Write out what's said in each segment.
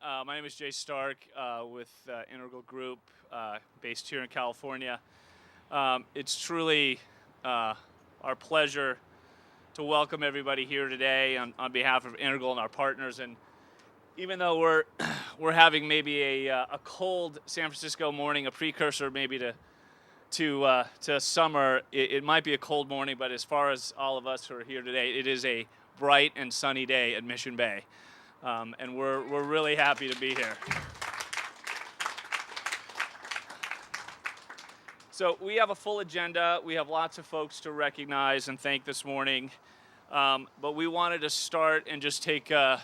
My name is Jay Stark with Integral Group, based here in California. It's truly our pleasure to welcome everybody here today on behalf of Integral and our partners. And even though we're having maybe a cold San Francisco morning, a precursor maybe to summer, it might be a cold morning, but as far as all of us who are here today, it is a bright and sunny day at Mission Bay. And we're really happy to be here. So we have a full agenda. We have lots of folks to recognize and thank this morning. But we wanted to start and just take a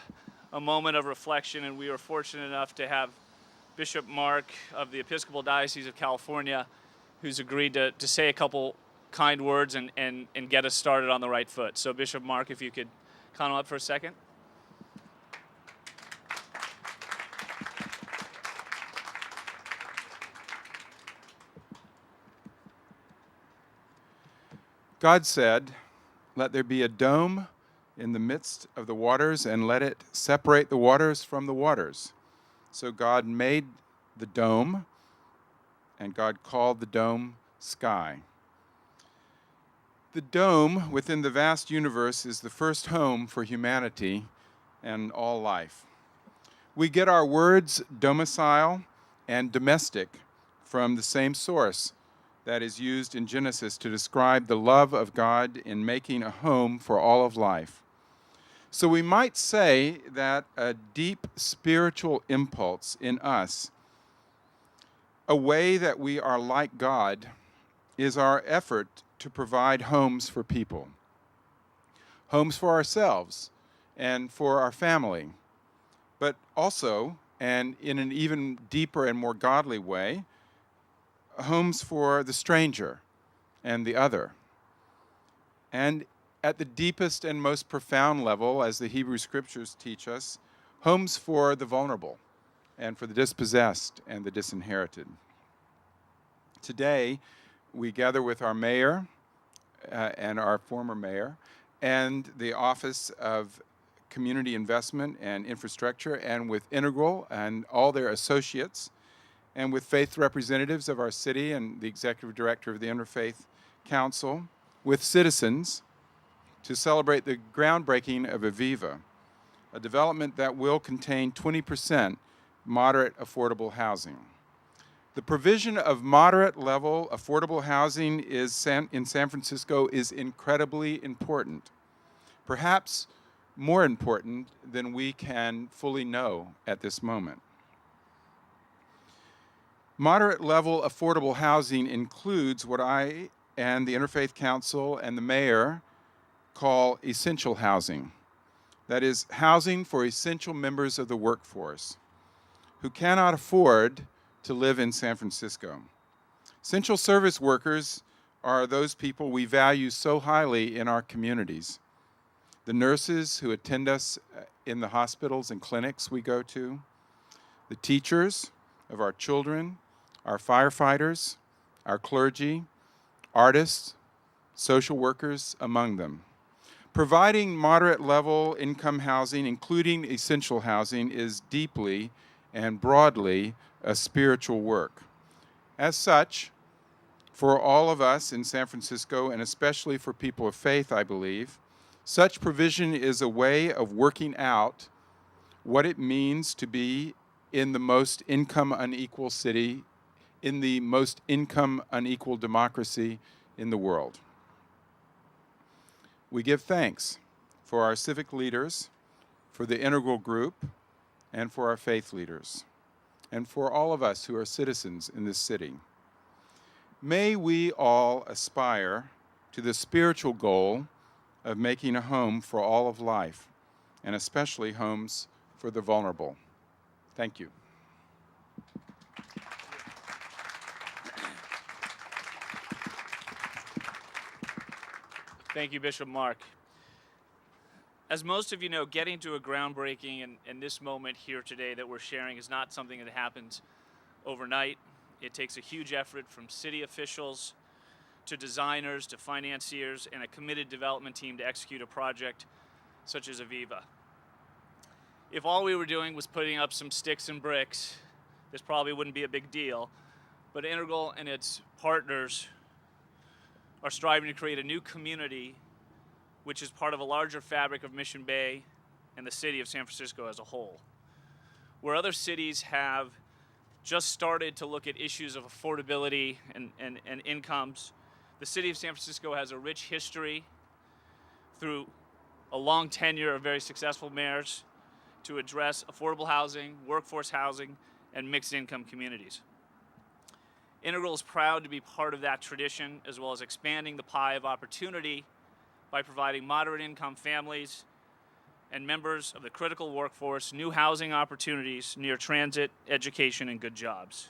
moment of reflection, and we were fortunate enough to have Bishop Mark of the Episcopal Diocese of California, who's agreed to say a couple kind words and get us started on the right foot. So Bishop Mark, if you could come up for a second. God said, "Let there be a dome in the midst of the waters, and let it separate the waters from the waters." So God made the dome, and God called the dome sky. The dome within the vast universe is the first home for humanity and all life. We get our words domicile and domestic from the same source that is used in Genesis to describe the love of God in making a home for all of life. So we might say that a deep spiritual impulse in us, a way that we are like God, is our effort to provide homes for people, homes for ourselves and for our family, but also, and in an even deeper and more godly way, homes for the stranger and the other. And at the deepest and most profound level, as the Hebrew Scriptures teach us, homes for the vulnerable and for the dispossessed and the disinherited. Today, we gather with our mayor and our former mayor and the Office of Community Investment and Infrastructure, and with Integral and all their associates, and with faith representatives of our city and the executive director of the Interfaith Council, with citizens, to celebrate the groundbreaking of EVIVA, a development that will contain 20% moderate affordable housing. The provision of moderate level affordable housing in San Francisco is incredibly important, perhaps more important than we can fully know at this moment. Moderate level affordable housing includes what I and the Interfaith Council and the mayor call essential housing. That is, housing for essential members of the workforce who cannot afford to live in San Francisco. Essential service workers are those people we value so highly in our communities. The nurses who attend us in the hospitals and clinics we go to, the teachers of our children, our firefighters, our clergy, artists, social workers among them. Providing moderate level income housing, including essential housing, is deeply and broadly a spiritual work. As such, for all of us in San Francisco, and especially for people of faith, I believe, such provision is a way of working out what it means to be in the most income unequal city, in the most income unequal democracy in the world. We give thanks for our civic leaders, for the Integral Group, and for our faith leaders, and for all of us who are citizens in this city. May we all aspire to the spiritual goal of making a home for all of life, and especially homes for the vulnerable. Thank you. Thank you, Bishop Mark. As most of you know, getting to a groundbreaking and this moment here today that we're sharing is not something that happens overnight. It takes a huge effort from city officials to designers to financiers and a committed development team to execute a project such as EVIVA. if all we were doing was putting up some sticks and bricks, this probably wouldn't be a big deal. But Integral and its partners are striving to create a new community which is part of a larger fabric of Mission Bay and the city of San Francisco as a whole. Where other cities have just started to look at issues of affordability and incomes, the city of San Francisco has a rich history through a long tenure of very successful mayors to address affordable housing, workforce housing, and mixed income communities. Integral is proud to be part of that tradition, as well as expanding the pie of opportunity by providing moderate income families and members of the critical workforce new housing opportunities near transit, education, and good jobs.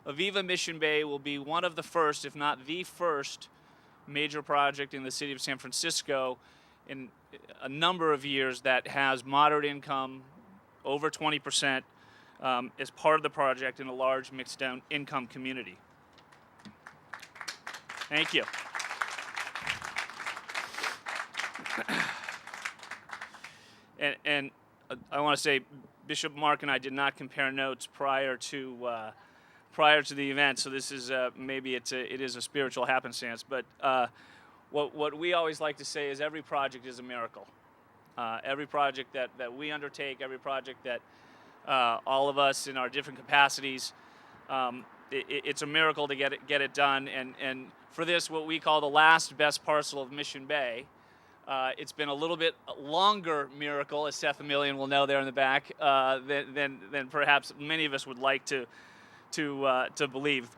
EVIVA Mission Bay will be one of the first, if not the first, major project in the city of San Francisco in a number of years that has moderate income, over 20%, as part of the project in a large mixed income community. Thank you. And I want to say Bishop Mark and I did not compare notes prior to the event, so this is maybe it is a spiritual happenstance. But what we always like to say is every project is a miracle. Every project that we undertake, every project that all of us in our different capacities, it's a miracle to get it done. And for this, what we call the last best parcel of Mission Bay, it's been a little bit longer miracle, as Seth Emilian will know there in the back, than perhaps many of us would like to believe.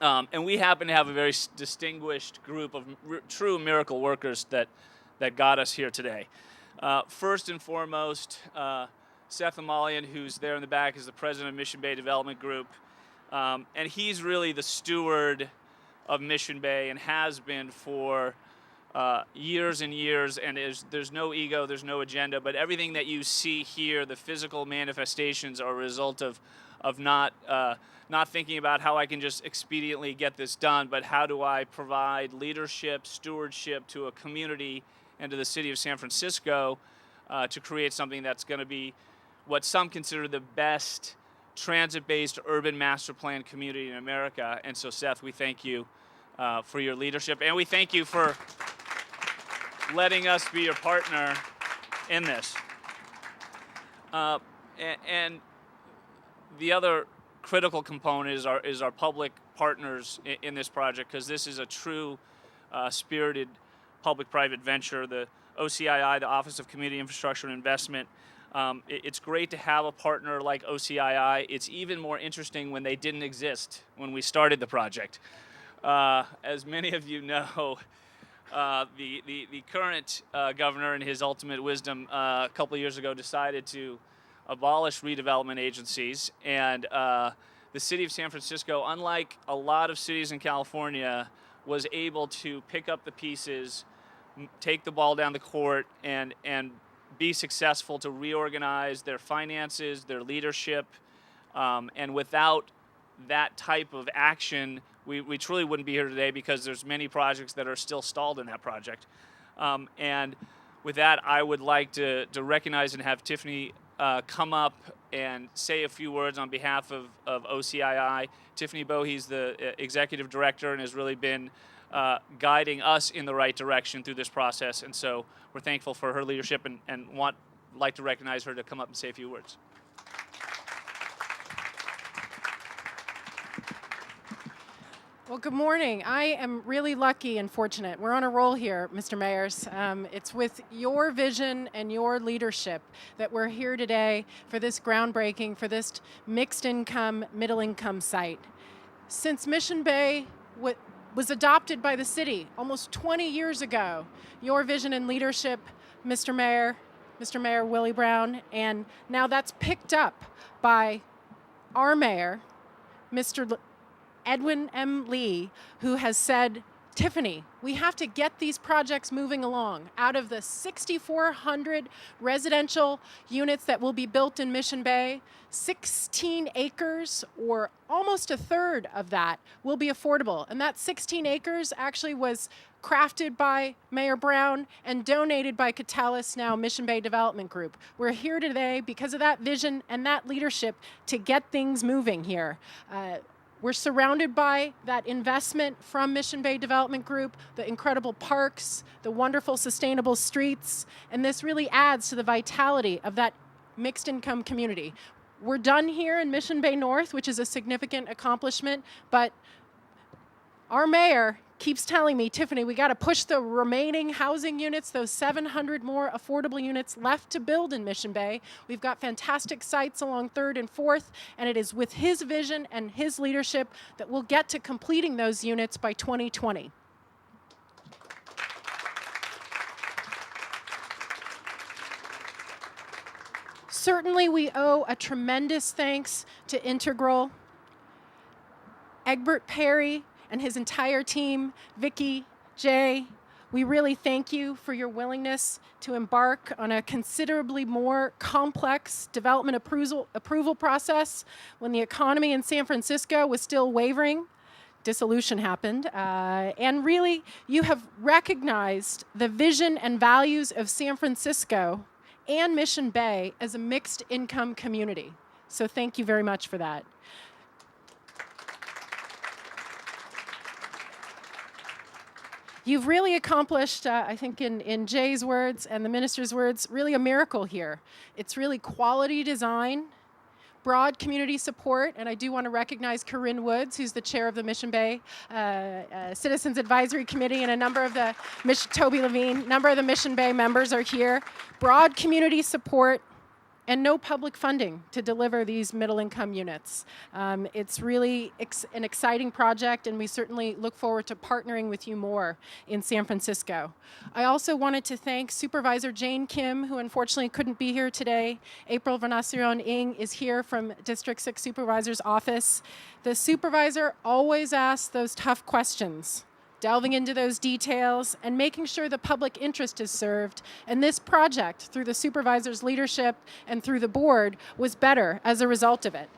And we happen to have a very distinguished group of true miracle workers that got us here today. First and foremost, Seth Emilian, who's there in the back, is the president of Mission Bay Development Group. And he's really the steward of Mission Bay and has been for years and years, and there's no ego, there's no agenda, but everything that you see here, the physical manifestations, are a result of not thinking about how I can just expediently get this done, but how do I provide leadership, stewardship to a community and to the city of San Francisco to create something that's going to be what some consider the best transit-based urban master plan community in America. And so, Seth, we thank you for your leadership, and we thank you for letting us be your partner in this. And the other critical component is our public partners in this project, because this is a true spirited public-private venture. The OCII, the Office of Community Infrastructure and Investment, it's great to have a partner like OCII. It's even more interesting when they didn't exist when we started the project. As many of you know, the current governor, in his ultimate wisdom, a couple of years ago decided to abolish redevelopment agencies, and the city of San Francisco, unlike a lot of cities in California, was able to pick up the pieces, take the ball down the court, and be successful to reorganize their finances, their leadership, and without that type of action, we truly wouldn't be here today, because there's many projects that are still stalled in that project. And with that, I would like to recognize and have Tiffany come up and say a few words on behalf of OCII. Tiffany Bohe's the executive director and has really been guiding us in the right direction through this process. And so we're thankful for her leadership and like to recognize her to come up and say a few words. Well, good morning. I am really lucky and fortunate. We're on a roll here, Mr. Mayors. It's with your vision and your leadership that we're here today for this groundbreaking, for this mixed income, middle income site. Since Mission Bay was adopted by the city almost 20 years ago, your vision and leadership, Mr. Mayor Willie Brown, and now that's picked up by our mayor, Mr. Edwin M. Lee, who has said Tiffany, we have to get these projects moving along. Out of the 6,400 residential units that will be built in Mission Bay, 16 acres, or almost a third of that, will be affordable. And that 16 acres actually was crafted by Mayor Brown and donated by Catalyst, now Mission Bay Development Group. We're here today because of that vision and that leadership to get things moving here. We're surrounded by that investment from Mission Bay Development Group, the incredible parks, the wonderful sustainable streets, and this really adds to the vitality of that mixed income community. We're done here in Mission Bay North, which is a significant accomplishment, but our mayor keeps telling me, Tiffany, we got to push the remaining housing units, those 700 more affordable units left to build in Mission Bay. We've got fantastic sites along 3rd and 4th, and it is with his vision and his leadership that we'll get to completing those units by 2020. Certainly, we owe a tremendous thanks to Integral, Egbert Perry, and his entire team, Vicki, Jay. We really thank you for your willingness to embark on a considerably more complex development approval process when the economy in San Francisco was still wavering. Dissolution happened. And really, you have recognized the vision and values of San Francisco and Mission Bay as a mixed income community. So thank you very much for that. You've really accomplished, I think in Jay's words and the minister's words, really a miracle here. It's really quality design, broad community support, and I do want to recognize Corinne Woods, who's the chair of the Mission Bay Citizens Advisory Committee, and a number of the, Toby Levine, number of the Mission Bay members are here. Broad community support, and no public funding to deliver these middle-income units. It's really an exciting project, and we certainly look forward to partnering with you more in San Francisco. I also wanted to thank Supervisor Jane Kim, who unfortunately couldn't be here today. April Venacion Ng is here from District 6 Supervisor's office. The supervisor always asks those tough questions, delving into those details and making sure the public interest is served. And this project, through the supervisor's leadership and through the board, was better as a result of it.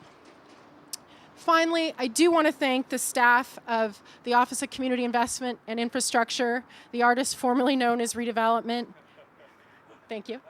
Finally, I do want to thank the staff of the Office of Community Investment and Infrastructure, the artist formerly known as Redevelopment. Thank you.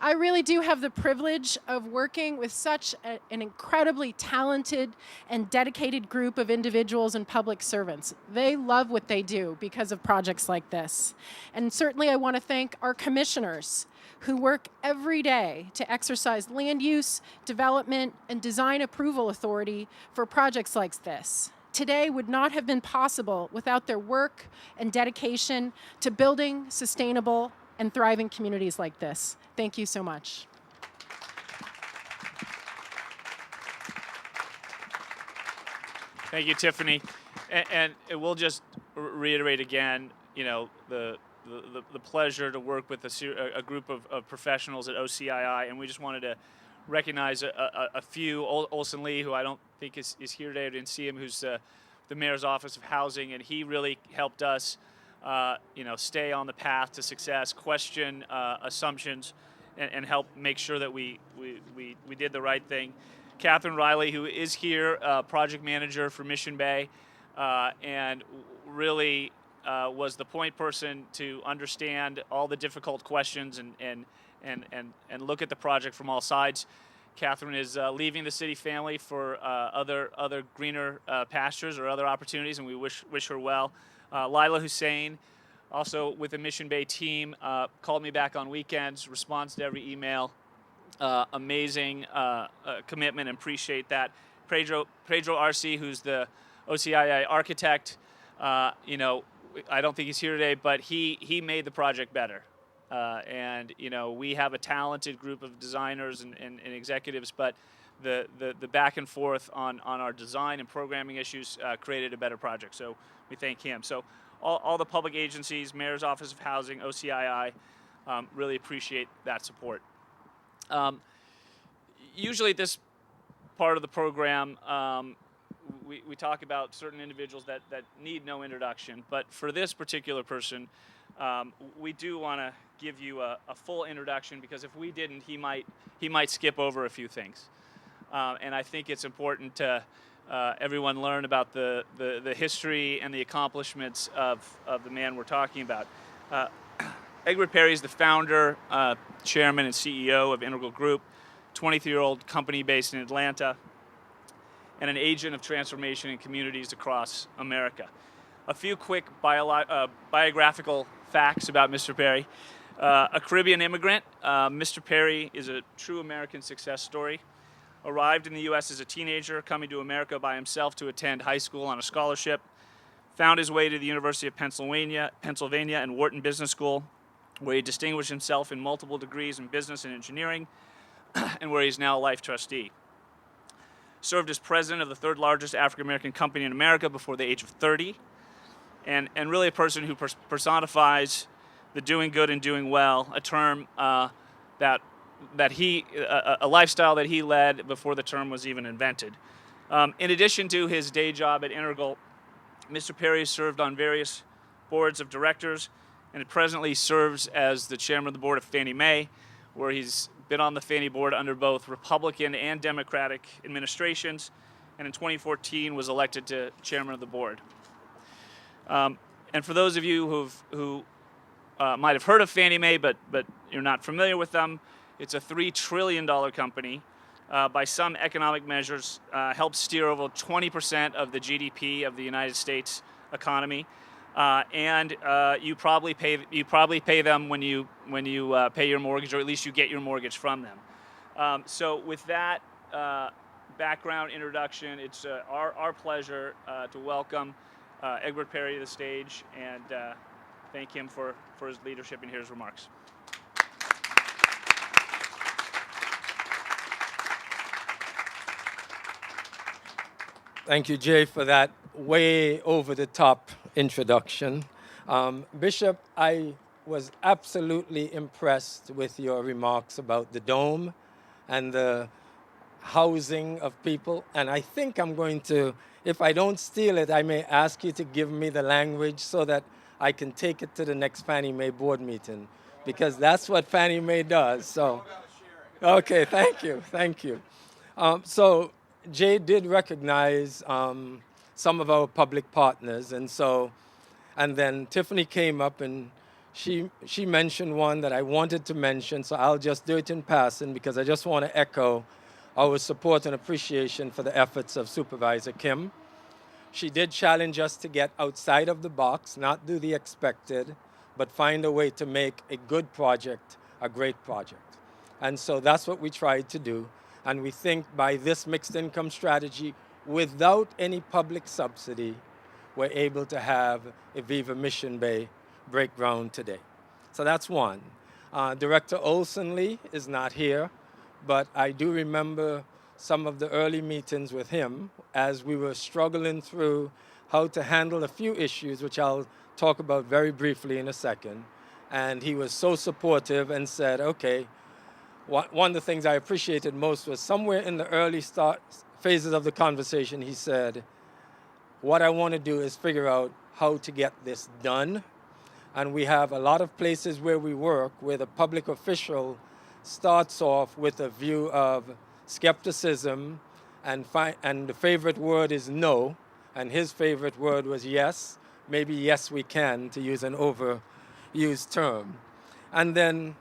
I really do have the privilege of working with such an incredibly talented and dedicated group of individuals and public servants. They love what they do because of projects like this. And certainly I want to thank our commissioners who work every day to exercise land use, development, and design approval authority for projects like this. Today would not have been possible without their work and dedication to building sustainable and thriving communities like this. Thank you so much. Thank you, Tiffany. And we'll just reiterate again, you know, the pleasure to work with a group of professionals at OCII, and we just wanted to recognize a few. Olson Lee, who I don't think is here today, I didn't see him, who's the Mayor's Office of Housing, and he really helped us stay on the path to success, question assumptions, and help make sure that we did the right thing. Catherine Riley, who is here, project manager for Mission Bay, and really was the point person to understand all the difficult questions and look at the project from all sides. Catherine is leaving the city family for other greener pastures or other opportunities, and we wish her well. Lila Hussein, also with the Mission Bay team, called me back on weekends, responds to every email. Amazing commitment, and appreciate that. Pedro Arce, who's the OCII architect, I don't think he's here today, but he made the project better. And we have a talented group of designers and executives, but the back and forth on our design and programming issues created a better project. So we thank him. So all the public agencies, Mayor's Office of Housing, OCII, really appreciate that support. Usually at this part of the program, we talk about certain individuals that need no introduction, but for this particular person, we do want to give you a full introduction, because if we didn't, he might skip over a few things. And I think it's important to everyone learn about the history and the accomplishments of the man we're talking about. Egbert Perry is the founder, chairman, and CEO of Integral Group, 23-year-old company based in Atlanta, and an agent of transformation in communities across America. A few quick biographical facts about Mr. Perry. A Caribbean immigrant, Mr. Perry is a true American success story. Arrived in the U.S. as a teenager, coming to America by himself to attend high school on a scholarship. Found his way to the University of Pennsylvania and Wharton Business School, where he distinguished himself in multiple degrees in business and engineering, and where he's now a life trustee. Served as president of the third largest African American company in America before the age of 30, and really a person who personifies the doing good and doing well, a term a lifestyle that he led before the term was even invented. In addition to his day job at Integral, Mr. Perry served on various boards of directors and presently serves as the chairman of the board of Fannie Mae, where he's been on the Fannie board under both Republican and Democratic administrations, and in 2014 was elected to chairman of the board. And for those of you who might have heard of Fannie Mae, but you're not familiar with them, it's a $3 trillion company. By some economic measures, helps steer over 20% of the GDP of the United States economy, and you probably pay them when you pay your mortgage, or at least you get your mortgage from them. So with that background introduction, it's our pleasure to welcome Egbert Perry to the stage and thank him for his leadership and hear his remarks. Thank you, Jay, for that way over-the-top introduction. Bishop, I was absolutely impressed with your remarks about the dome and the housing of people. And I think I'm going to, if I don't steal it, I may ask you to give me the language so that I can take it to the next Fannie Mae board meeting, because that's what Fannie Mae does. So, okay, thank you. So Jay did recognize some of our public partners, and then Tiffany came up and she mentioned one that I wanted to mention, so I'll just do it in passing because I just want to echo our support and appreciation for the efforts of Supervisor Kim. She did challenge us to get outside of the box, not do the expected, but find a way to make a good project a great project. And so that's what we tried to do. And we think by this mixed income strategy, without any public subsidy, we're able to have EVIVA Mission Bay break ground today. So that's one. Director Olson Lee is not here, but I do remember some of the early meetings with him as we were struggling through how to handle a few issues, which I'll talk about very briefly in a second. And he was so supportive and said, okay, one of the things I appreciated most was somewhere in the early phases of the conversation, he said, what I want to do is figure out how to get this done. And we have a lot of places where we work where the public official starts off with a view of skepticism, and the favorite word is no, and his favorite word was yes, maybe yes we can, to use an overused term. And then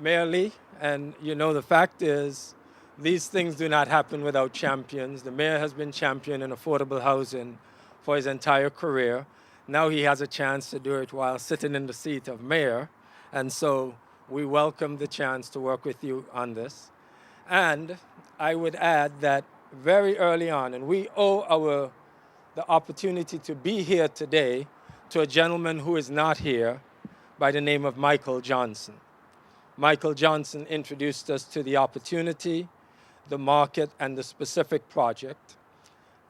Mayor Lee, and the fact is, these things do not happen without champions. The mayor has been champion in affordable housing for his entire career. Now he has a chance to do it while sitting in the seat of mayor. And so we welcome the chance to work with you on this. And I would add that very early on, and we owe the opportunity to be here today to a gentleman who is not here by the name of Michael Johnson. Michael Johnson introduced us to the opportunity, the market, and the specific project.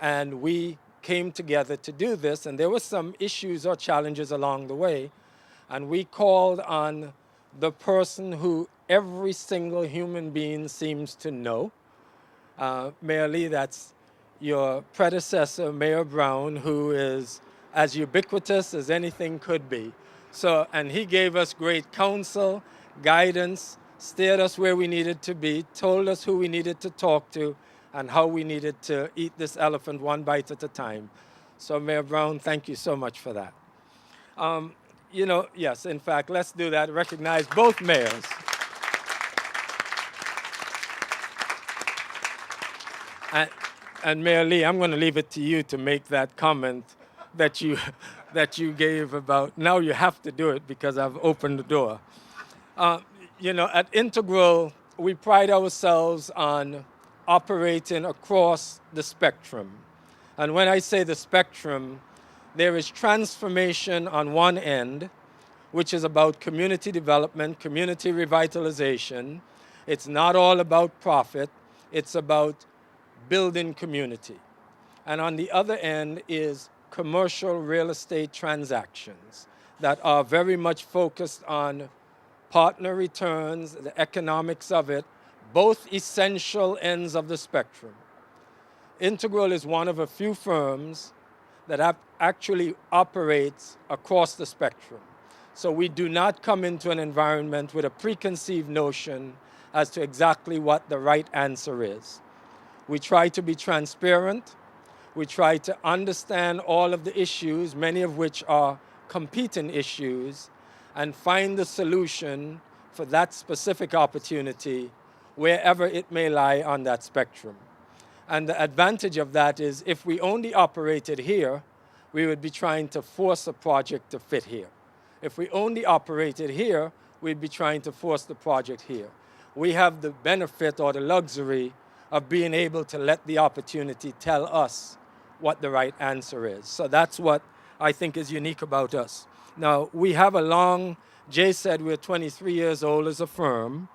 And we came together to do this, and there were some issues or challenges along the way. And we called on the person who every single human being seems to know. Mayor Lee, that's your predecessor, Mayor Brown, who is as ubiquitous as anything could be. So, and he gave us great counsel, guidance, steered us where we needed to be, told us who we needed to talk to, and how we needed to eat this elephant one bite at a time. So, Mayor Brown, thank you so much for that. You know, yes, in fact, let's do that. Recognize both mayors. And Mayor Lee, I'm going to leave it to you to make that comment that you, that you gave about, now you have to do it because I've opened the door. You know, at Integral, we pride ourselves on operating across the spectrum. And when I say the spectrum, there is transformation on one end, which is about community development, community revitalization. It's not all about profit. It's about building community. And on the other end is commercial real estate transactions that are very much focused on partner returns, the economics of it, both essential ends of the spectrum. Integral is one of a few firms that actually operates across the spectrum. So we do not come into an environment with a preconceived notion as to exactly what the right answer is. We try to be transparent. We try to understand all of the issues, many of which are competing issues, and find the solution for that specific opportunity wherever it may lie on that spectrum. And the advantage of that is if we only operated here, we would be trying to force a project to fit here. If we only operated here, we'd be trying to force the project here. We have the benefit or the luxury of being able to let the opportunity tell us what the right answer is. So that's what I think is unique about us. Now, we have a long, Jay said we're 23 years old as a firm,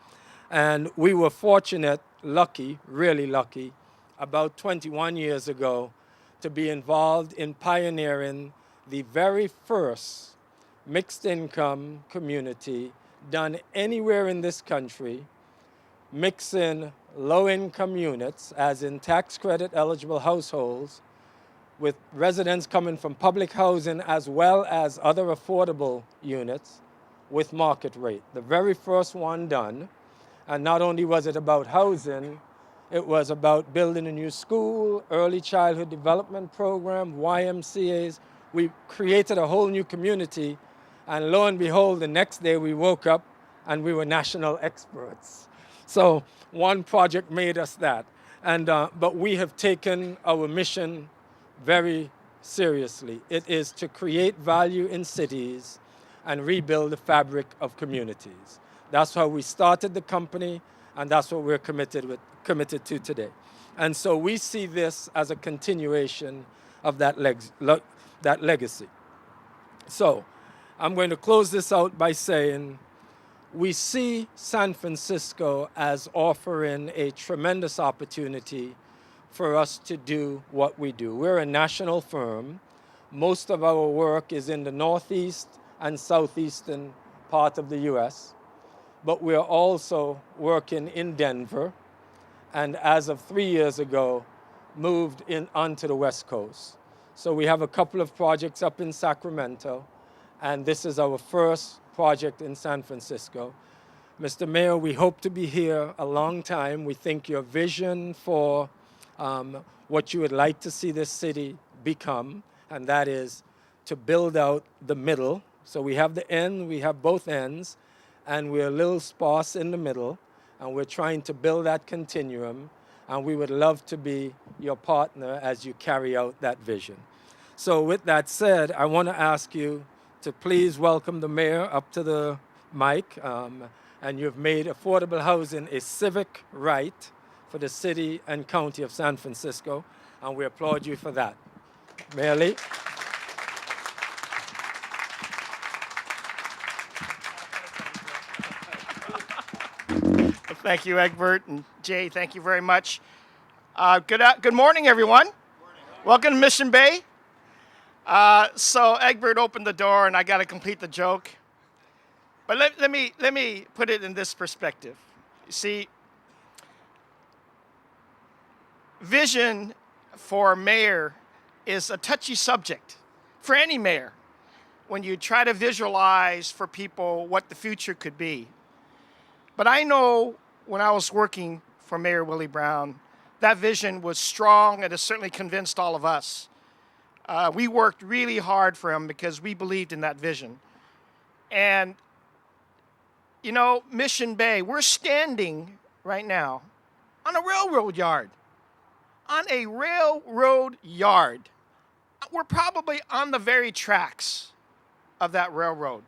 and we were fortunate, lucky, really lucky, about 21 years ago to be involved in pioneering the very first mixed income community done anywhere in this country, mixing low-income units, as in tax credit eligible households, with residents coming from public housing as well as other affordable units with market rate. The very first one done. And not only was it about housing, it was about building a new school, early childhood development program, YMCAs. We created a whole new community. And lo and behold, the next day we woke up and we were national experts. So one project made us that. And, but we have taken our mission very seriously. It is to create value in cities and rebuild the fabric of communities. That's how we started the company, and that's what we're committed to today. And so we see this as a continuation of that legacy. So I'm going to close this out by saying we see San Francisco as offering a tremendous opportunity for us to do what we do. We're a national firm. Most of our work is in the northeast and southeastern part of the US, but we're also working in Denver, and as of 3 years ago, moved onto the West Coast. So we have a couple of projects up in Sacramento, and this is our first project in San Francisco. Mr. Mayor, we hope to be here a long time. We think your vision for what you would like to see this city become, and that is to build out the middle. So we have the end, we have both ends, and we're a little sparse in the middle, and we're trying to build that continuum, and we would love to be your partner as you carry out that vision. So with that said, I want to ask you to please welcome the mayor up to the mic, and you've made affordable housing a civic right for the city and county of San Francisco, and we applaud you for that. Mayor Lee. Thank you, Egbert, and Jay, thank you very much. Good morning, everyone. Good morning. Welcome to Mission Bay. So Egbert opened the door, and I got to complete the joke. But let me put it in this perspective. You see, vision for mayor is a touchy subject for any mayor when you try to visualize for people what the future could be. But I know when I was working for Mayor Willie Brown, that vision was strong and it certainly convinced all of us. We worked really hard for him because we believed in that vision. And, you know, Mission Bay, we're standing right now on a railroad yard. On a railroad yard. We're probably on the very tracks of that railroad.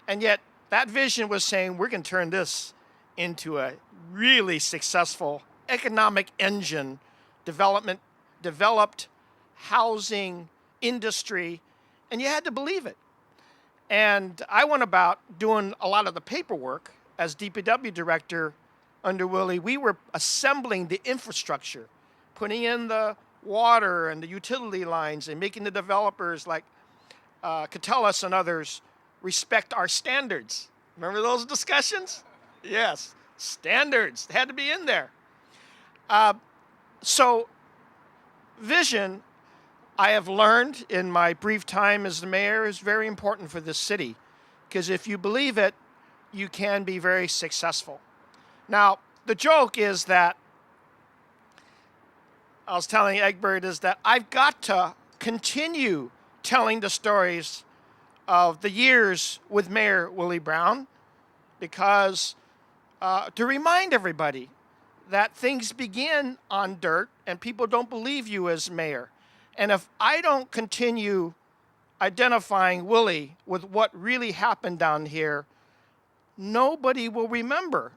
And yet, that vision was saying we're going to turn this into a really successful economic engine, developed housing industry, and you had to believe it. And I went about doing a lot of the paperwork as DPW director under Willie. We were assembling the infrastructure, putting in the water and the utility lines and making the developers like Catellus and others respect our standards. Remember those discussions? Yes, standards had to be in there. So vision, I have learned in my brief time as the mayor, is very important for this city, because if you believe it, you can be very successful. Now, the joke is that, I was telling Egbert, is that I've got to continue telling the stories of the years with Mayor Willie Brown, because to remind everybody that things begin on dirt and people don't believe you as mayor. And if I don't continue identifying Willie with what really happened down here, nobody will remember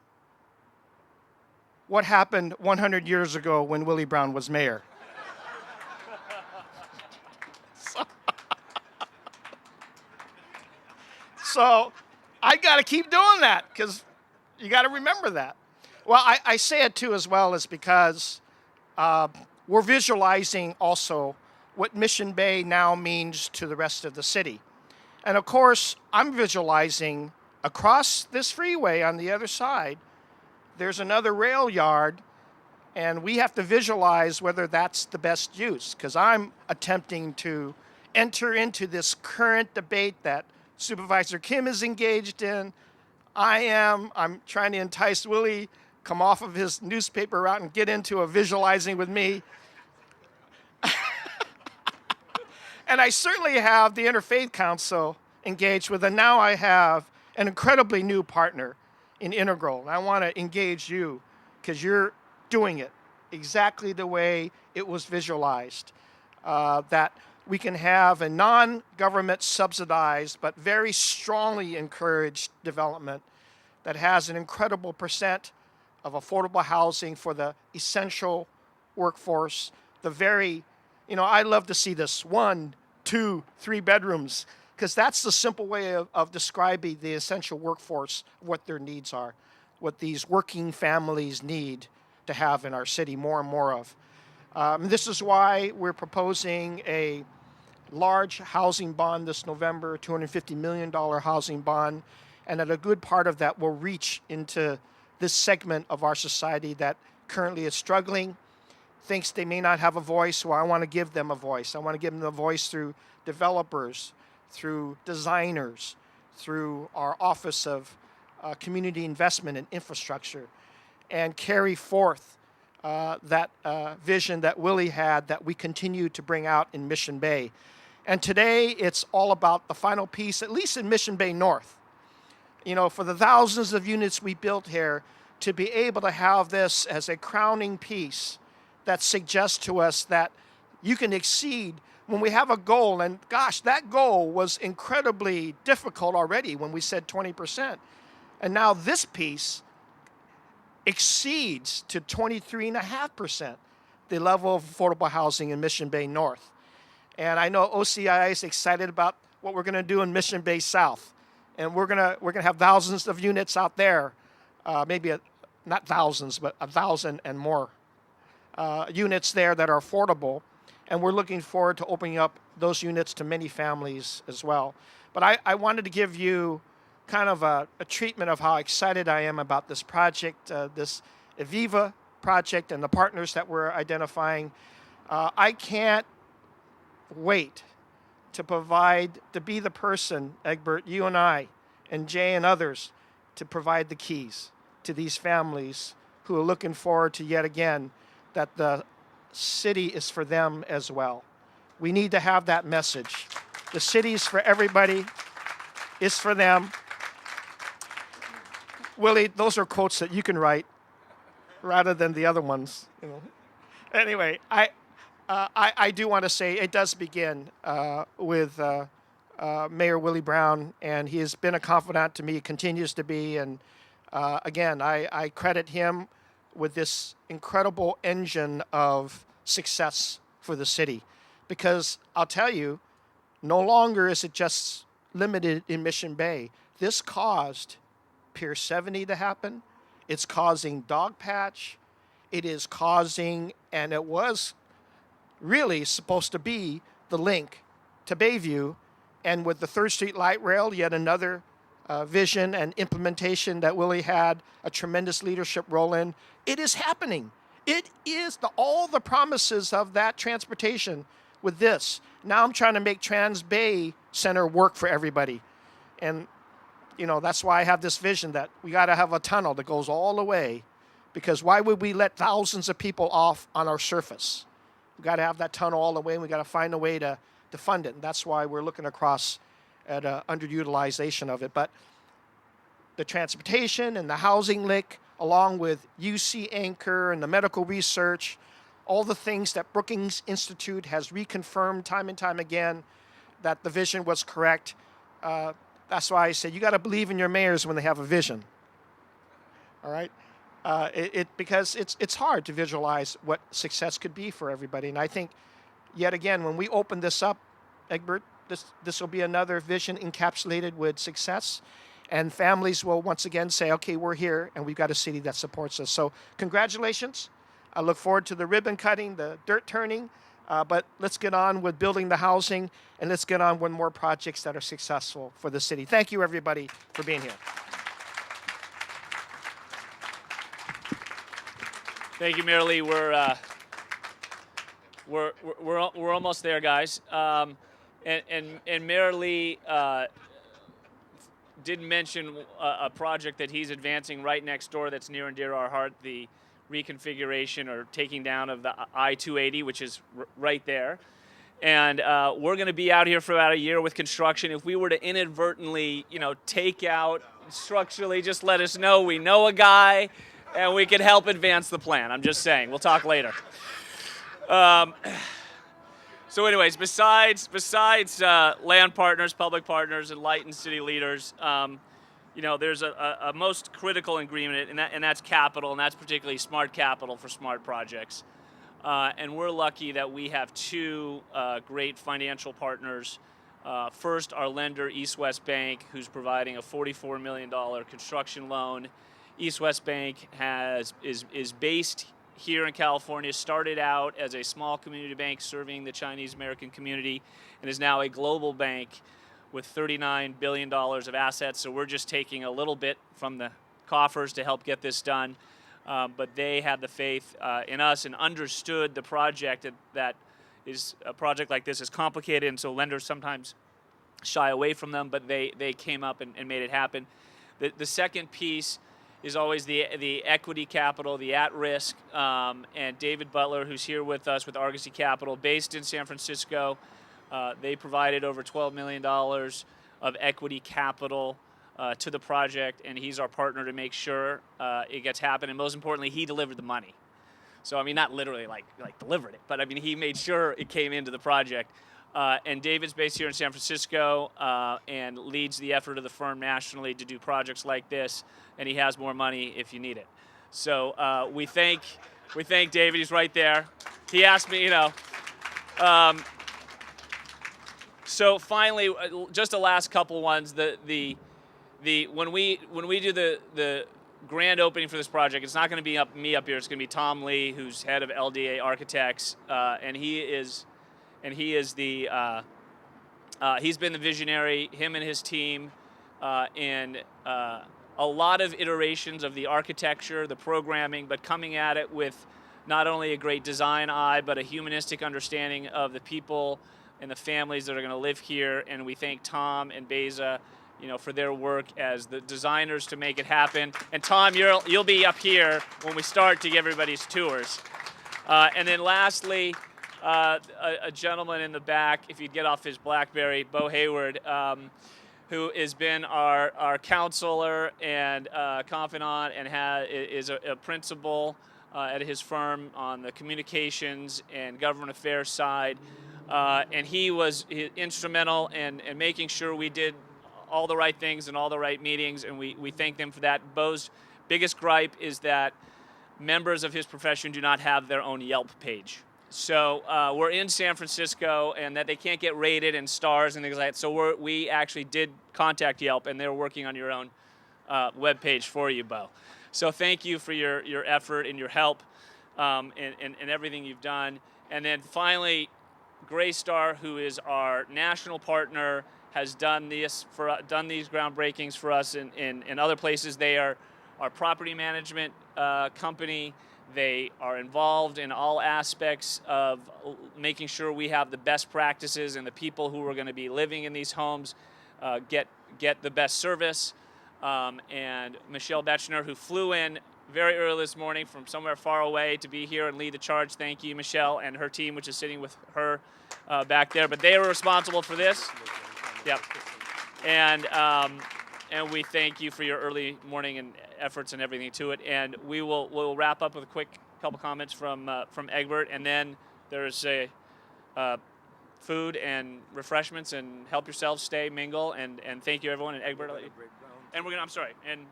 what happened 100 years ago when Willie Brown was mayor. So I got to keep doing that because you got to remember that. Well, I say it too as well is because we're visualizing also what Mission Bay now means to the rest of the city. And of course, I'm visualizing across this freeway on the other side, there's another rail yard, and we have to visualize whether that's the best use, because I'm attempting to enter into this current debate that Supervisor Kim is engaged in. I'm trying to entice Willie, come off of his newspaper route and get into a visualizing with me. And I certainly have the Interfaith Council engaged with, and now I have an incredibly new partner in Integral. And I want to engage you because you're doing it exactly the way it was visualized, that we can have a non-government subsidized but very strongly encouraged development that has an incredible percent of affordable housing for the essential workforce. I love to see this 1, 2, 3 bedrooms, because that's the simple way of describing the essential workforce, what their needs are, what these working families need to have in our city more and more of. This is why we're proposing a large housing bond this November, $250 million housing bond, and that a good part of that will reach into this segment of our society that currently is struggling, thinks they may not have a voice. Well, I want to give them a voice. I want to give them a voice through developers, through designers, through our Office of Community Investment and Infrastructure, and carry forth that vision that Willie had that we continue to bring out in Mission Bay. And today, it's all about the final piece, at least in Mission Bay North. You know, for the thousands of units we built here, to be able to have this as a crowning piece that suggests to us that you can exceed when we have a goal. And gosh, that goal was incredibly difficult already when we said 20%. And now this piece exceeds to 23.5% the level of affordable housing in Mission Bay North. And I know OCI is excited about what we're going to do in Mission Bay South. And we're gonna have thousands of units out there, not thousands, but 1,000 and more units there that are affordable. And we're looking forward to opening up those units to many families as well. But I wanted to give you kind of a treatment of how excited I am about this project, this EVIVA project, and the partners that we're identifying. I can't wait to be the person, Egbert, you and I, and Jay and others, to provide the keys to these families who are looking forward to yet again that the city is for them as well. We need to have that message. The city is for everybody, is for them. Willie, those are quotes that you can write rather than the other ones. Anyway, I do want to say it does begin with Mayor Willie Brown, and he has been a confidant to me, continues to be, and again, I credit him with this incredible engine of success for the city. Because I'll tell you, no longer is it just limited in Mission Bay. This caused Pier 70 to happen. It's causing Dogpatch. It is causing, and it was really supposed to be the link to Bayview. And with the 3rd Street Light Rail, yet another vision and implementation that Willie had a tremendous leadership role in, it is happening. It is all the promises of that transportation with this. Now I'm trying to make Trans Bay Center work for everybody. And, that's why I have this vision that we got to have a tunnel that goes all the way, because why would we let thousands of people off on our surface? We got to have that tunnel all the way, and we got to find a way to fund it. And that's why we're looking across at underutilization of it. But the transportation and the housing link, along with UC Anchor and the medical research, all the things that Brookings Institute has reconfirmed time and time again that the vision was correct. That's why I say you got to believe in your mayors when they have a vision. All right? Because it's hard to visualize what success could be for everybody. And I think, yet again, when we open this up, Egbert, this will be another vision encapsulated with success. And families will once again say, okay, we're here, and we've got a city that supports us. So congratulations. I look forward to the ribbon cutting, the dirt turning. But let's get on with building the housing, and let's get on with more projects that are successful for the city. Thank you, everybody, for being here. Thank you, Mayor Lee. We're almost there, guys. And Mayor Lee did mention a project that he's advancing right next door that's near and dear to our heart, the reconfiguration or taking down of the I-280, which is right there. And we're going to be out here for about a year with construction. If we were to inadvertently, take out structurally, just let us know. We know a guy, and we can help advance the plan. I'm just saying. We'll talk later. So anyways, besides land partners, public partners, enlightened city leaders, there's a most critical ingredient, and that's capital, and that's particularly smart capital for smart projects. And we're lucky that we have two great financial partners. First, our lender, East West Bank, who's providing a $44 million construction loan. East West Bank is based here in California, started out as a small community bank serving the Chinese American community, and is now a global bank with $39 billion of assets. So we're just taking a little bit from the coffers to help get this done. But they had the faith in us and understood the project, that is a project like this is complicated, and so lenders sometimes shy away from them, but they came up and made it happen. The second piece is always the equity capital, the at-risk, and David Butler, who's here with us with Argosy Capital, based in San Francisco. They provided over $12 million of equity capital to the project, and he's our partner to make sure it gets happen. And most importantly, he delivered the money. So, not literally like delivered it, but he made sure it came into the project. And David's based here in San Francisco and leads the effort of the firm nationally to do projects like this, and he has more money if you need it. So we thank David. He's right there. He asked me, So finally, just the last couple ones. When we do the grand opening for this project, it's not going to be me up here. It's going to be Tom Lee, who's head of LDA Architects, and he's been the visionary, him and his team, in a lot of iterations of the architecture, the programming, but coming at it with not only a great design eye, but a humanistic understanding of the people and the families that are going to live here. And we thank Tom and Beza, for their work as the designers to make it happen. And Tom, you'll be up here when we start to give everybody's tours. And then lastly, a gentleman in the back, if you'd get off his BlackBerry, Bo Hayward, who has been our counselor and confidant and is a principal at his firm on the communications and government affairs side. And he was instrumental in making sure we did all the right things and all the right meetings, and we thank them for that. Bo's biggest gripe is that members of his profession do not have their own Yelp page. So we're in San Francisco, and that they can't get rated and stars and things like that. So we actually did contact Yelp, and they're working on your own web page for you, Bo. So thank you for your effort and your help and everything you've done. And then finally, Graystar, who is our national partner, has done these groundbreakings for us in other places. They are our property management company. They are involved in all aspects of making sure we have the best practices and the people who are going to be living in these homes get the best service. And Michelle Betchner, who flew in very early this morning from somewhere far away to be here and lead the charge. Thank you, Michelle, and her team, which is sitting with her back there. But they were responsible for this. Yep. And we thank you for your early morning and efforts and everything to it. And we'll wrap up with a quick couple comments from Egbert, and then there's a food and refreshments, and help yourselves, stay, mingle, and thank you everyone. And Egbert, and I'm sorry, and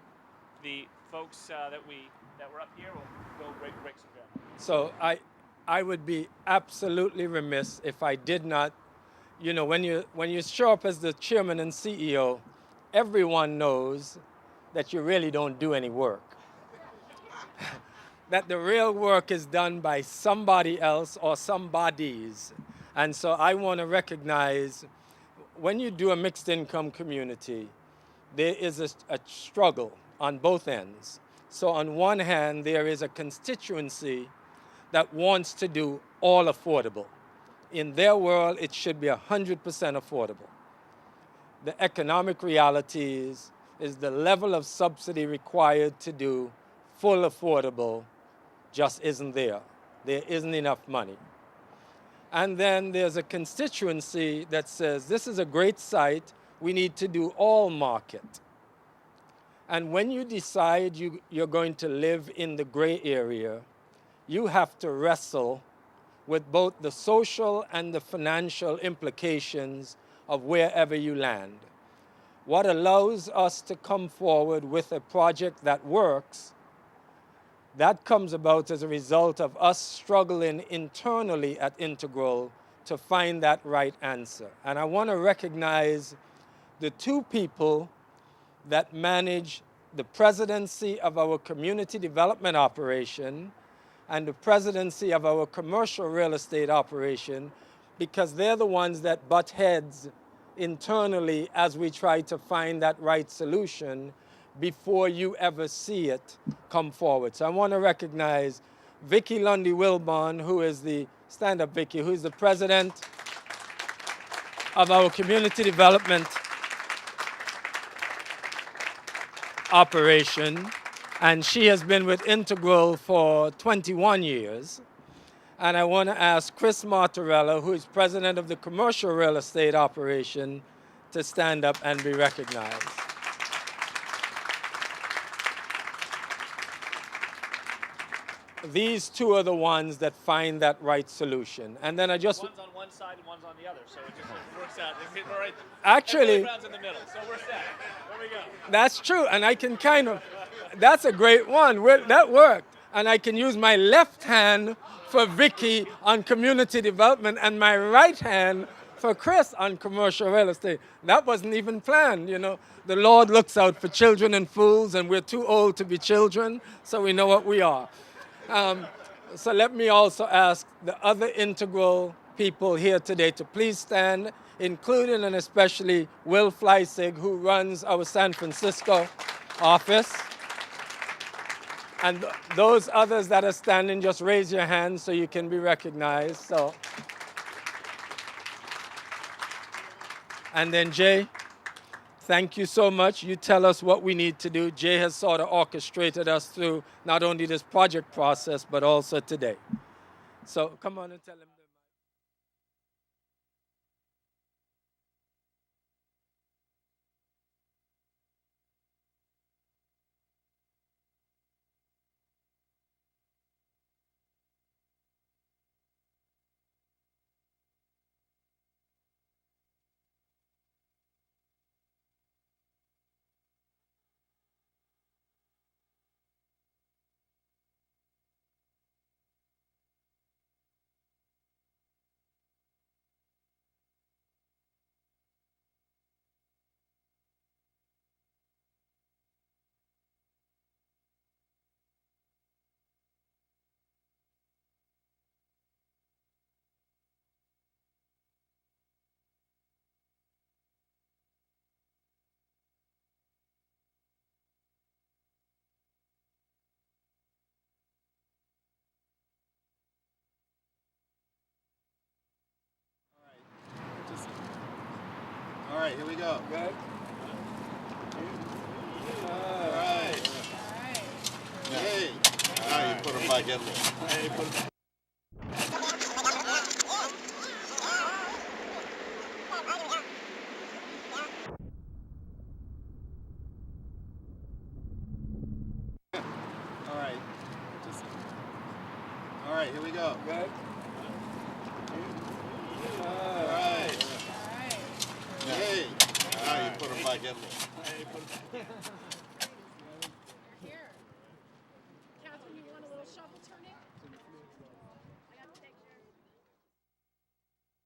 the folks that were up here will go break some ground. So I would be absolutely remiss if I did not, when you show up as the chairman and CEO, everyone knows that you really don't do any work. That the real work is done by somebody else or somebodies. And so I want to recognize, when you do a mixed income community, there is a struggle on both ends. So on one hand, there is a constituency that wants to do all affordable. In their world, it should be 100% affordable. The economic reality is the level of subsidy required to do full affordable just isn't there. There isn't enough money. And then there's a constituency that says, this is a great site, we need to do all market. And when you decide you're going to live in the gray area, you have to wrestle with both the social and the financial implications of wherever you land. What allows us to come forward with a project that works, that comes about as a result of us struggling internally at Integral to find that right answer. And I want to recognize the two people that manage the presidency of our community development operation and the presidency of our commercial real estate operation, because they're the ones that butt heads internally as we try to find that right solution before you ever see it come forward. So I want to recognize Vicki Lundy-Wilborn, who is the, stand up Vicki, who is the president of our community development operation, and she has been with Integral for 21 years. And I want to ask Chris Martorella, who is president of the commercial real estate operation, to stand up and be recognized. These two are the ones that find that right solution. And then I just... One's on one side and one's on the other, so it just works out. We're right, actually, ground's in the middle, so we're set. There we go. That's true, and I can kind of... That's a great one. That worked. And I can use my left hand for Vicky on community development and my right hand for Chris on commercial real estate. That wasn't even planned, you know. The Lord looks out for children and fools, and we're too old to be children, so we know what we are. So let me also ask the other Integral people here today to please stand, including and especially Will Fleissig, who runs our San Francisco office. And those others that are standing, just raise your hands so you can be recognized. So, and then Jay, thank you so much. You tell us what we need to do. Jay has sort of orchestrated us through not only this project process, but also today. So come on and tell him. All right, here we go. Good. All right. Hey, now you put them back in there. All right, here we go. Good. All right. Hey, now you put them back in there.